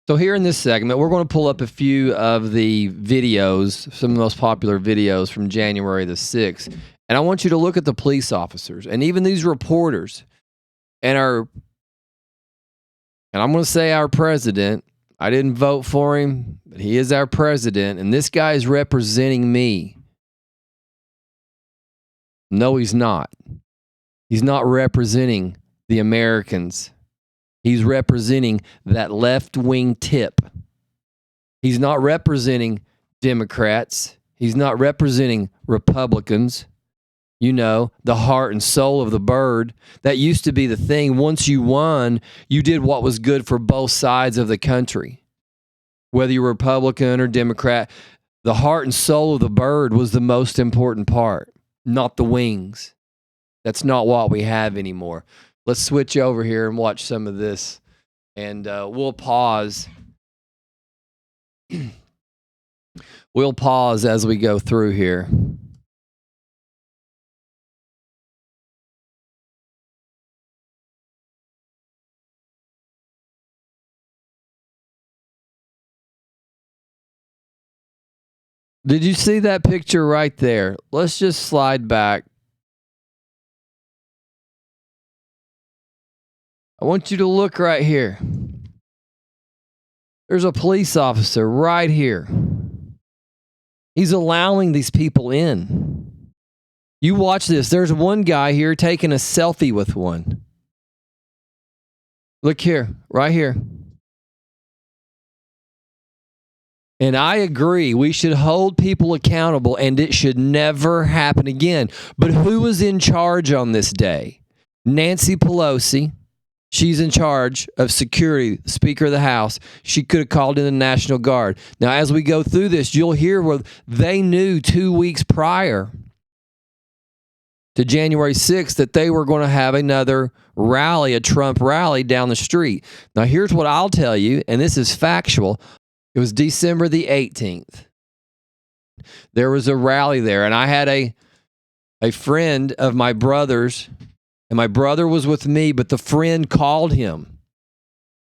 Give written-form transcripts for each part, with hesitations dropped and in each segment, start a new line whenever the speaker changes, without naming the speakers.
So here in this segment, we're going to pull up a few of the videos, some of the most popular videos from January the 6th. And I want you to look at the police officers and even these reporters and I'm going to say our president. I didn't vote for him, but he is our president. And this guy is representing me. No, he's not. He's not representing the Americans. He's representing that left-wing tip. He's not representing Democrats. He's not representing Republicans. You know, the heart and soul of the bird. That used to be the thing. Once you won, you did what was good for both sides of the country. Whether you're Republican or Democrat, the heart and soul of the bird was the most important part, not the wings. That's not what we have anymore. Let's switch over here and watch some of this, and we'll pause. We'll pause as we go through here. Did you see that picture right there? Let's just slide back. I want you to look right here. There's a police officer right here. He's allowing these people in. You watch this. There's one guy here taking a selfie with one. Look here, right here. And I agree, we should hold people accountable and it should never happen again. But who was in charge on this day? Nancy Pelosi. She's in charge of security, Speaker of the House. She could have called in the National Guard. Now, as we go through this, you'll hear where they knew 2 weeks prior to January 6th that they were going to have another rally, a Trump rally down the street. Now, here's what I'll tell you, and this is factual. It was December the 18th. There was a rally there, and I had a friend of my brother's, and my brother was with me, but the friend called him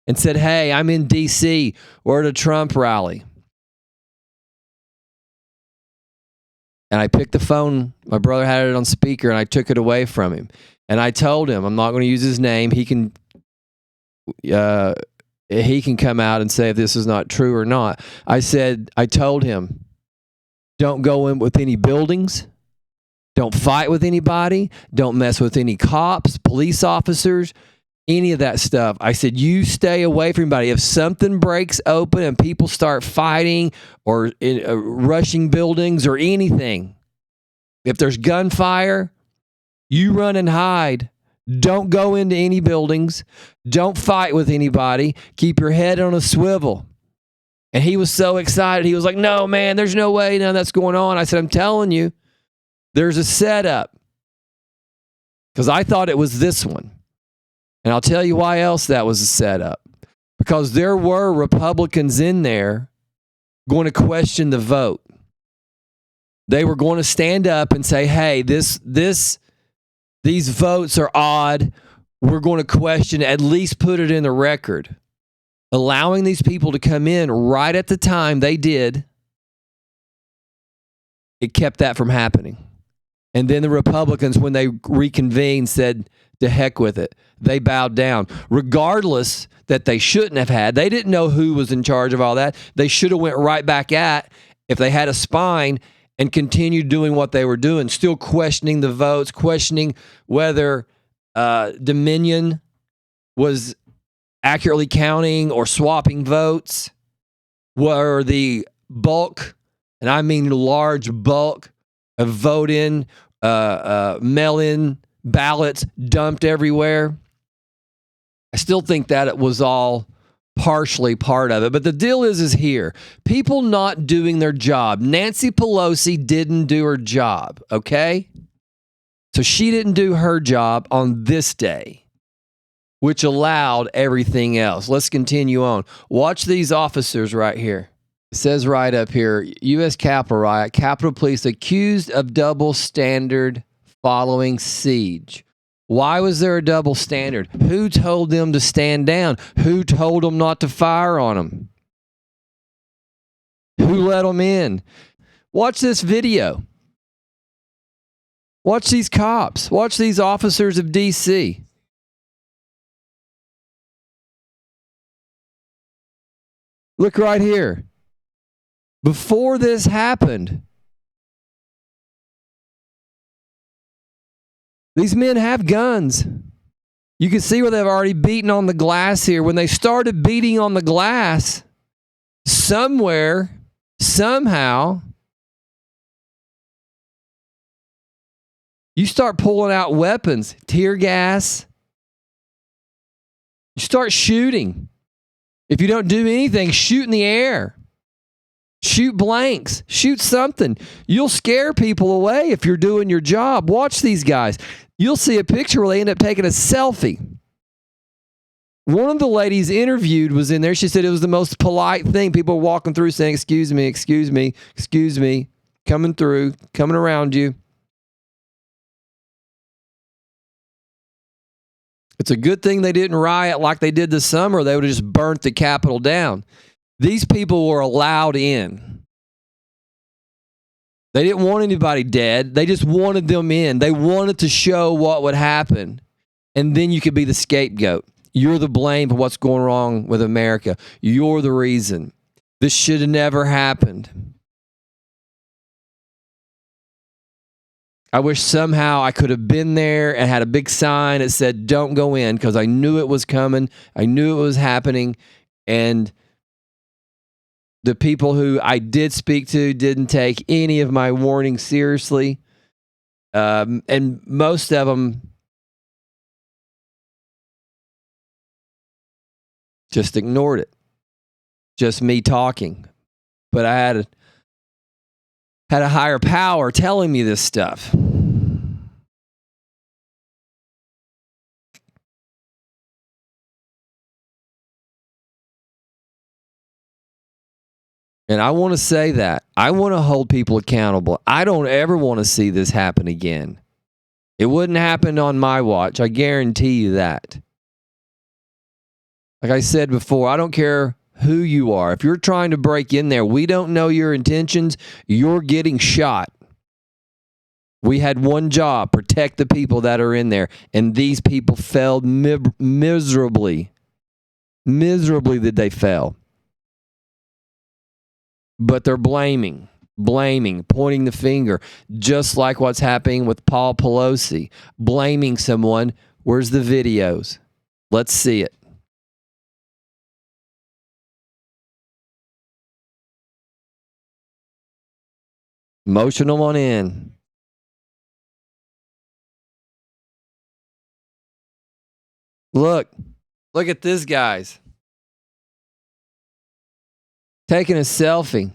and said, "Hey, I'm in D.C. We're at a Trump rally." And I picked the phone. My brother had it on speaker, and I took it away from him. And I told him, I'm not going to use his name. He can come out and say if this is not true or not. I told him, don't go in with any buildings. Don't fight with anybody. Don't mess with any cops, police officers, any of that stuff. I said, you stay away from anybody. If something breaks open and people start fighting or rushing buildings or anything, if there's gunfire, you run and hide. Don't go into any buildings. Don't fight with anybody. Keep your head on a swivel. And he was so excited. He was like, no, man, there's no way none of that's going on. I said, I'm telling you. There's a setup, because I thought it was this one. And I'll tell you why else that was a setup. Because there were Republicans in there going to question the vote. They were going to stand up and say, hey, these votes are odd. We're going to question, at least put it in the record. Allowing these people to come in right at the time they did, it kept that from happening. And then the Republicans, when they reconvened, said, to heck with it. They bowed down. Regardless that they shouldn't have had. They didn't know who was in charge of all that. They should have went right back at, if they had a spine, and continued doing what they were doing, still questioning the votes, questioning whether Dominion was accurately counting or swapping votes, were the bulk, and I mean large bulk, of vote-in, mail-in ballots dumped everywhere. I still think that it was all partially part of it. But the deal is here. People not doing their job. Nancy Pelosi didn't do her job, okay? So she didn't do her job on this day, which allowed everything else. Let's continue on. Watch these officers right here. It says right up here, U.S. Capitol riot, Capitol Police accused of double standard following siege. Why was there a double standard? Who told them to stand down? Who told them not to fire on them? Who let them in? Watch this video. Watch these cops. Watch these officers of D.C. Look right here. Before this happened, these men have guns. You can see where they've already beaten on the glass here. When they started beating on the glass, somewhere, somehow, you start pulling out weapons, tear gas. You start shooting. If you don't do anything, shoot in the air. Shoot blanks. Shoot something. You'll scare people away if you're doing your job. Watch these guys. You'll see a picture where they end up taking a selfie. One of the ladies interviewed was in there. She said it was the most polite thing. People were walking through saying, excuse me, excuse me, excuse me, coming through, coming around you. It's a good thing they didn't riot like they did this summer. They would have just burnt the Capitol down. These people were allowed in. They didn't want anybody dead. They just wanted them in. They wanted to show what would happen. And then you could be the scapegoat. You're the blame for what's going wrong with America. You're the reason. This should have never happened. I wish somehow I could have been there and had a big sign that said, don't go in, because I knew it was coming. I knew it was happening. And the people who I did speak to didn't take any of my warnings seriously. And most of them just ignored it. Just me talking. But I had a higher power telling me this stuff. And I want to say that. I want to hold people accountable. I don't ever want to see this happen again. It wouldn't happen on my watch. I guarantee you that. Like I said before, I don't care who you are. If you're trying to break in there, we don't know your intentions, you're getting shot. We had one job, protect the people that are in there. And these people failed miserably. Miserably did they fail. But they're blaming, pointing the finger, just like what's happening with Paul Pelosi, blaming someone. Where's the videos? Let's see it. Emotional on in. Look at this, guys. Taking a selfie.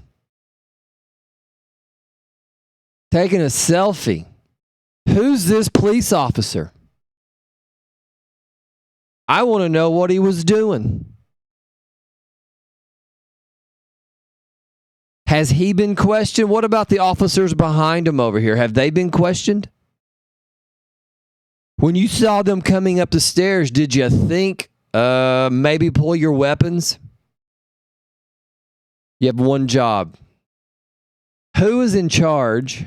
Taking a selfie. Who's this police officer? I want to know what he was doing. Has he been questioned? What about the officers behind him over here? Have they been questioned? When you saw them coming up the stairs, did you think maybe pull your weapons? You have one job. Who is in charge,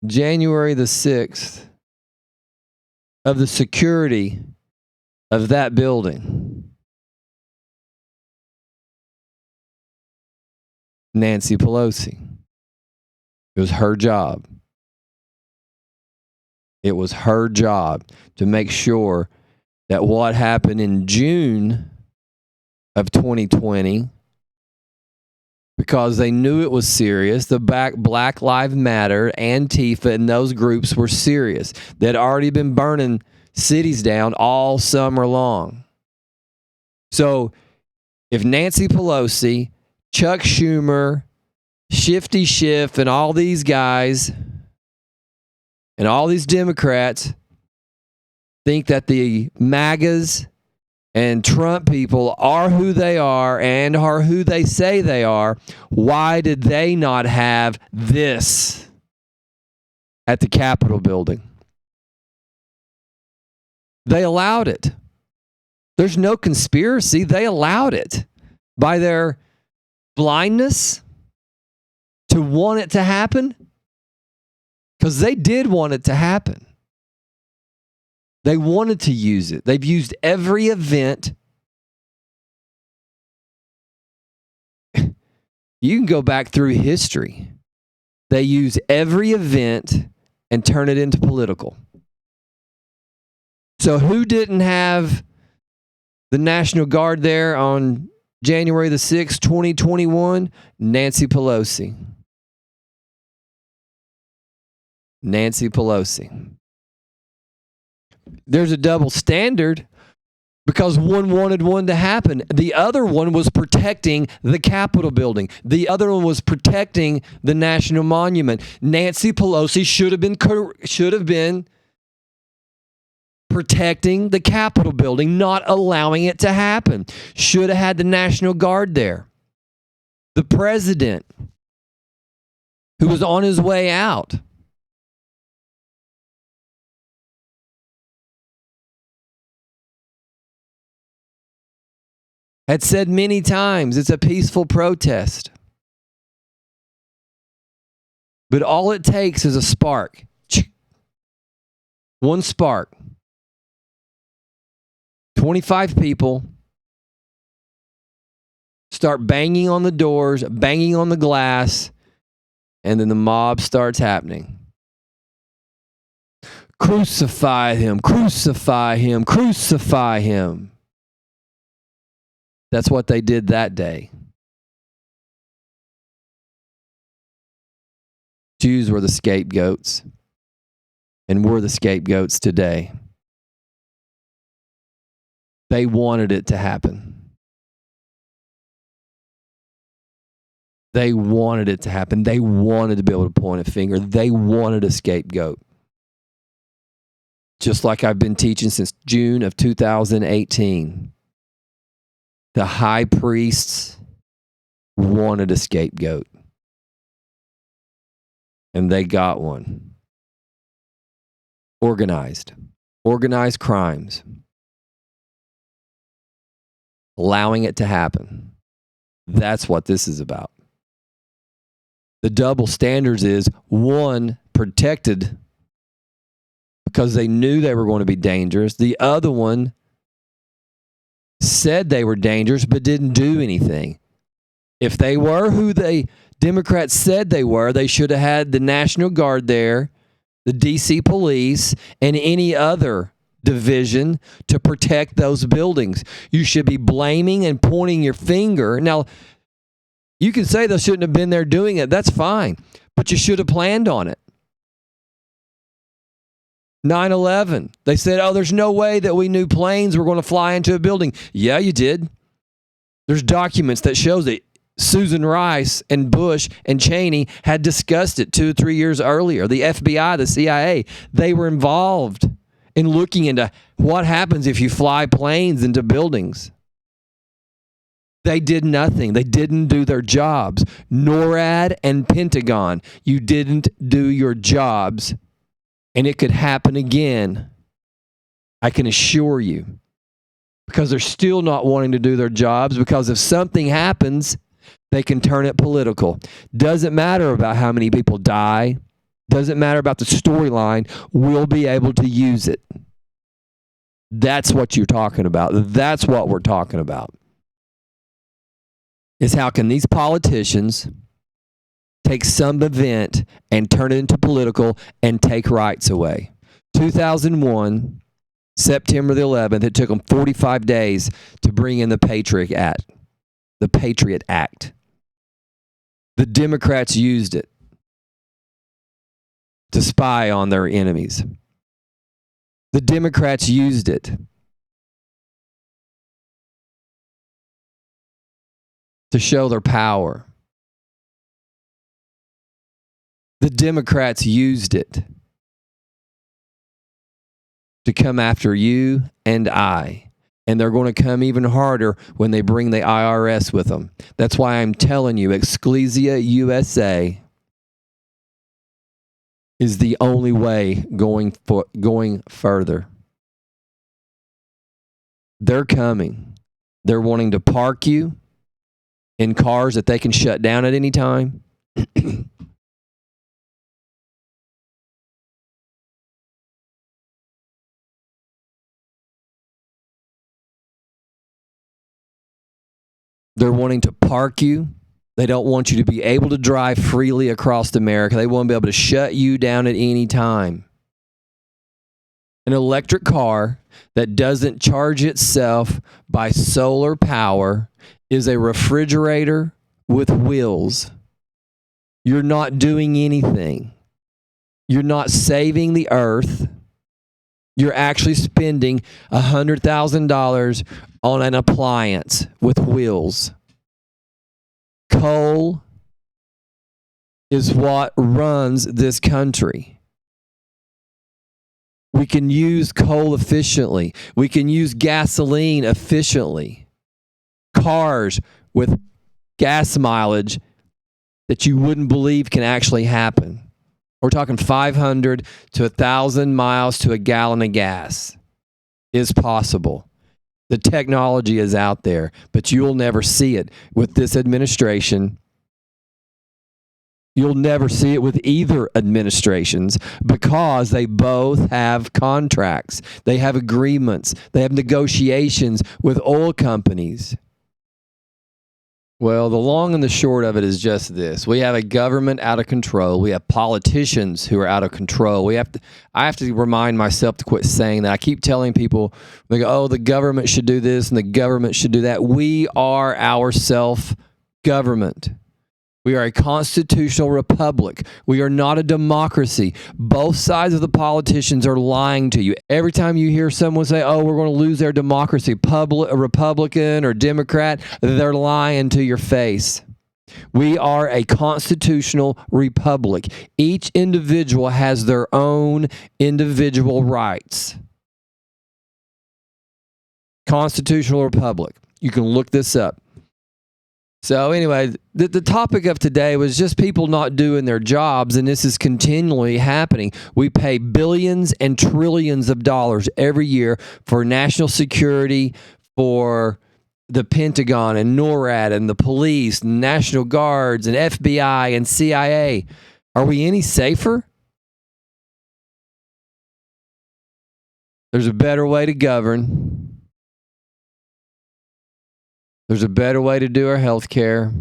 January the 6th, of the security of that building? Nancy Pelosi. It was her job. It was her job to make sure that what happened in June of 2020, because they knew it was serious, the Black Lives Matter, Antifa, and those groups were serious. They'd already been burning cities down all summer long. So if Nancy Pelosi, Chuck Schumer, Shifty Schiff, and all these guys and all these Democrats think that the MAGAs and Trump people are who they are and are who they say they are, why did they not have this at the Capitol building? They allowed it. There's no conspiracy. They allowed it by their blindness to want it to happen, because they did want it to happen. They wanted to use it. They've used every event. You can go back through history. They use every event and turn it into political. So who didn't have the National Guard there on January the 6th, 2021? Nancy Pelosi. Nancy Pelosi. There's a double standard because one wanted one to happen. The other one was protecting the Capitol building. The other one was protecting the National Monument. Nancy Pelosi should have been protecting the Capitol building, not allowing it to happen. Should have had the National Guard there. The president, who was on his way out, had said many times it's a peaceful protest. But all it takes is a spark. One spark. 25 people start banging on the doors, banging on the glass, and then the mob starts happening. Crucify him, crucify him, crucify him. That's what they did that day. Jews were the scapegoats, and we're the scapegoats today. They wanted it to happen. They wanted it to happen. They wanted to be able to point a finger. They wanted a scapegoat. Just like I've been teaching since June of 2018. The high priests wanted a scapegoat. And they got one. Organized crimes. Allowing it to happen. That's what this is about. The double standards is, one, protected because they knew they were going to be dangerous. The other one said they were dangerous but didn't do anything. If they were who the Democrats said they were, they should have had the National Guard there, the DC police, and any other division to protect those buildings. You should be blaming and pointing your finger. Now, you can say they shouldn't have been there doing it. That's fine. But you should have planned on it. 9/11. They said, oh, there's no way that we knew planes were going to fly into a building. Yeah, you did. There's documents that show that Susan Rice and Bush and Cheney had discussed it 2 or 3 years earlier. The FBI, the CIA, they were involved in looking into what happens if you fly planes into buildings. They did nothing. They didn't do their jobs. NORAD and Pentagon, you didn't do your jobs. And it could happen again. I can assure you. Because they're still not wanting to do their jobs, because if something happens, they can turn it political. Doesn't matter about how many people die. Doesn't matter about the storyline. We'll be able to use it. That's what you're talking about. That's what we're talking about. Is how can these politicians take some event and turn it into political and take rights away. 2001, September the 11th, it took them 45 days to bring in the Patriot Act. The Patriot Act. The Democrats used it to spy on their enemies. The Democrats used it to show their power. The Democrats used it to come after you and I. And they're going to come even harder when they bring the IRS with them. That's why I'm telling you, EcclesiaUSA is the only way going further. They're coming. They're wanting to park you in cars that they can shut down at any time. They're wanting to park you. They don't want you to be able to drive freely across America. They want to be able to shut you down at any time. An electric car that doesn't charge itself by solar power is a refrigerator with wheels. You're not doing anything. You're not saving the earth. You're actually spending $100,000 on an appliance with wheels. Coal is what runs this country. We can use coal efficiently. We can use gasoline efficiently. Cars with gas mileage that you wouldn't believe can actually happen. We're talking 500 to 1,000 miles to a gallon of gas is possible. The technology is out there, but you'll never see it with this administration. You'll never see it with either administrations because they both have contracts. They have agreements. They have negotiations with oil companies. Well, the long and the short of it is just this. We have a government out of control. We have politicians who are out of control. I have to remind myself to quit saying that. I keep telling people, they go, oh, the government should do this and the government should do that. We are our self-government. We are a constitutional republic. We are not a democracy. Both sides of the politicians are lying to you. Every time you hear someone say, oh, we're going to lose their democracy, a Republican or Democrat, they're lying to your face. We are a constitutional republic. Each individual has their own individual rights. Constitutional republic. You can look this up. So anyway, the topic of today was just people not doing their jobs, and this is continually happening. We pay billions and trillions of dollars every year for national security, for the Pentagon and NORAD and the police, and National Guards and FBI and CIA. Are we any safer? There's a better way to govern. There's a better way to do our health care.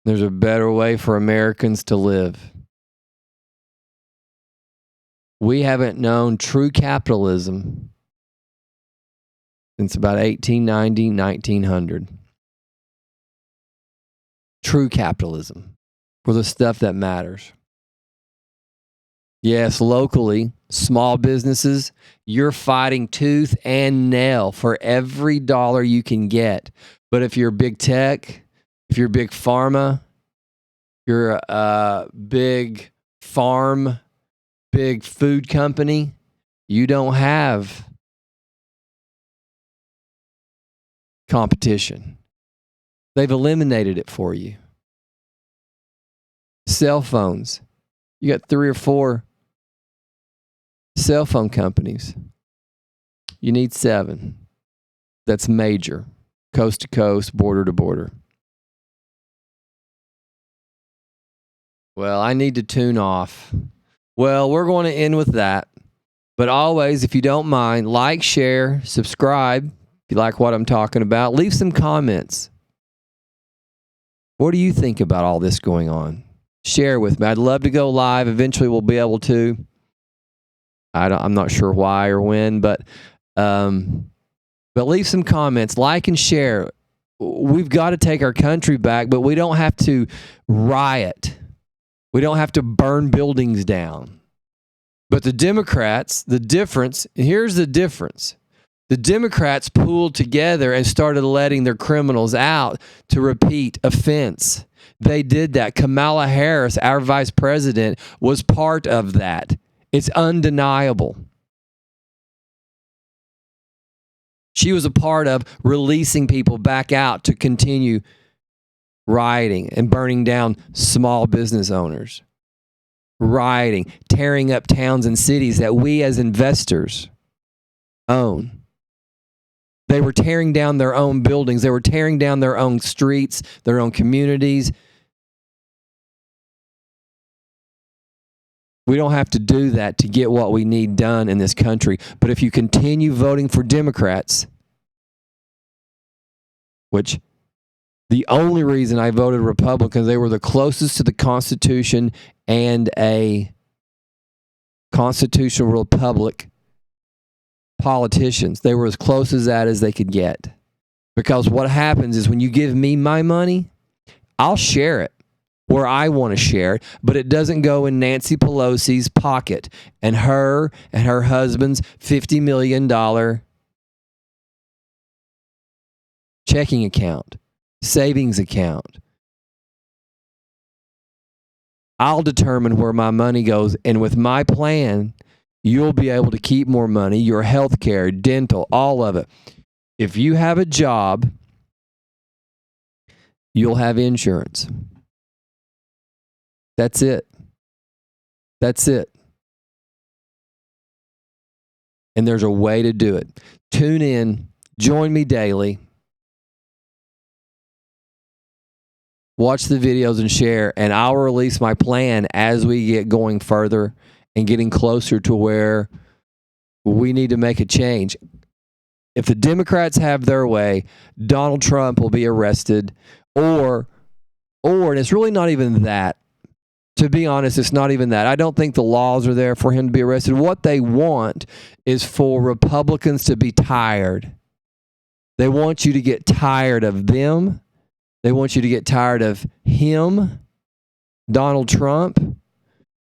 There's a better way for Americans to live. We haven't known true capitalism since about 1890, 1900. True capitalism for the stuff that matters. Yes, locally, small businesses, you're fighting tooth and nail for every dollar you can get. But if you're big tech, if you're big pharma, you're a big farm, big food company, you don't have competition. They've eliminated it for you. Cell phones. You got 3 or 4 cell phone companies. You need 7. That's major. Coast to coast, border to border. Well, I need to tune off. Well, we're going to end with that. But always, if you don't mind, like, share, subscribe. If you like what I'm talking about, leave some comments. What do you think about all this going on? Share with me. I'd love to go live. Eventually, we'll be able to. I'm not sure why or when, but leave some comments, like and share. We've got to take our country back, but we don't have to riot. We don't have to burn buildings down. But the Democrats, here's the difference. The Democrats pooled together and started letting their criminals out to repeat offense. They did that. Kamala Harris, our vice president, was part of that. It's undeniable. She was a part of releasing people back out to continue rioting and burning down small business owners. Rioting, tearing up towns and cities that we as investors own. They were tearing down their own buildings. They were tearing down their own streets, their own communities. We don't have to do that to get what we need done in this country. But if you continue voting for Democrats, which the only reason I voted Republican, they were the closest to the Constitution and a constitutional republic politicians. They were as close as that as they could get. Because what happens is when you give me my money, I'll share it where I want to share it, but it doesn't go in Nancy Pelosi's pocket and her husband's $50 million checking account, savings account. I'll determine where my money goes, and with my plan, you'll be able to keep more money, your health care, dental, all of it. If you have a job, you'll have insurance. That's it. That's it. And there's a way to do it. Tune in. Join me daily. Watch the videos and share, and I'll release my plan as we get going further and getting closer to where we need to make a change. If the Democrats have their way, Donald Trump will be arrested, or and it's really not even that. To be honest, it's not even that. I don't think the laws are there for him to be arrested. What they want is for Republicans to be tired. They want you to get tired of them. They want you to get tired of him, Donald Trump,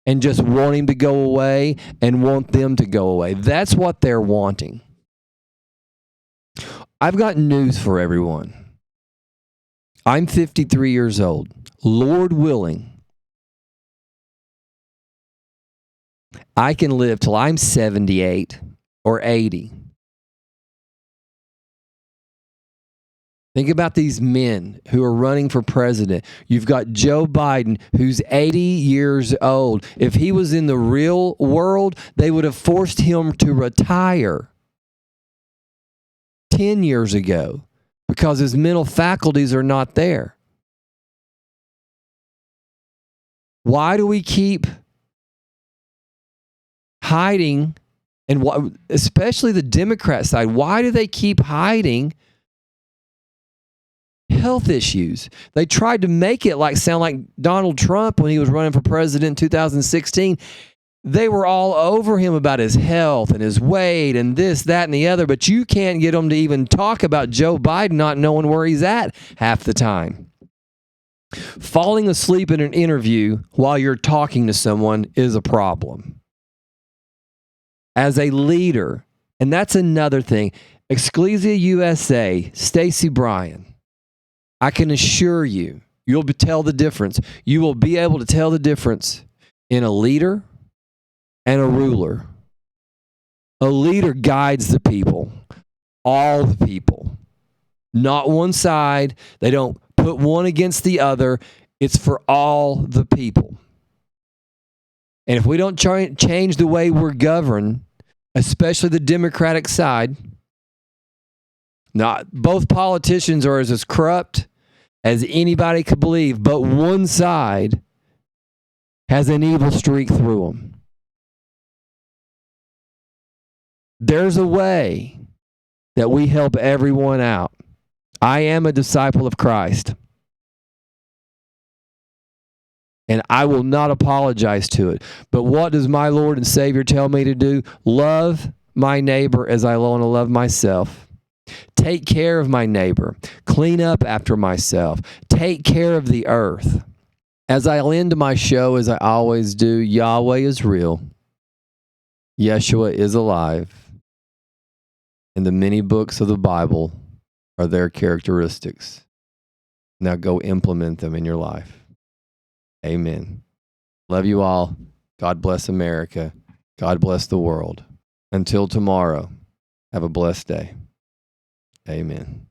and just want him to go away and want them to go away. That's what they're wanting. I've got news for everyone. I'm 53 years old. Lord willing, I can live till I'm 78 or 80. Think about these men who are running for president. You've got Joe Biden, who's 80 years old. If he was in the real world, they would have forced him to retire 10 years ago because his mental faculties are not there. Why do we keep hiding, and especially the Democrat side, why do they keep hiding health issues? They tried to make it sound like Donald Trump when he was running for president in 2016. They were all over him about his health and his weight and this, that, and the other, but you can't get them to even talk about Joe Biden not knowing where he's at half the time. Falling asleep in an interview while you're talking to someone is a problem. As a leader, and that's another thing, EcclesiaUSA, Stacy Bryan, I can assure you, you'll tell the difference. You will be able to tell the difference in a leader and a ruler. A leader guides the people, all the people, not one side. They don't put one against the other. It's for all the people. And if we don't change the way we're governed, especially the Democratic side, not both politicians are as corrupt as anybody could believe, but one side has an evil streak through them. There's a way that we help everyone out. I am a disciple of Christ, and I will not apologize to it. But what does my Lord and Savior tell me to do? Love my neighbor as I want to love myself. Take care of my neighbor. Clean up after myself. Take care of the earth. As I end my show, as I always do, Yahweh is real. YESHUA is alive. And the many books of the Bible are their characteristics. Now go implement them in your life. Amen. Love you all. God bless America. God bless the world. Until tomorrow, have a blessed day. Amen.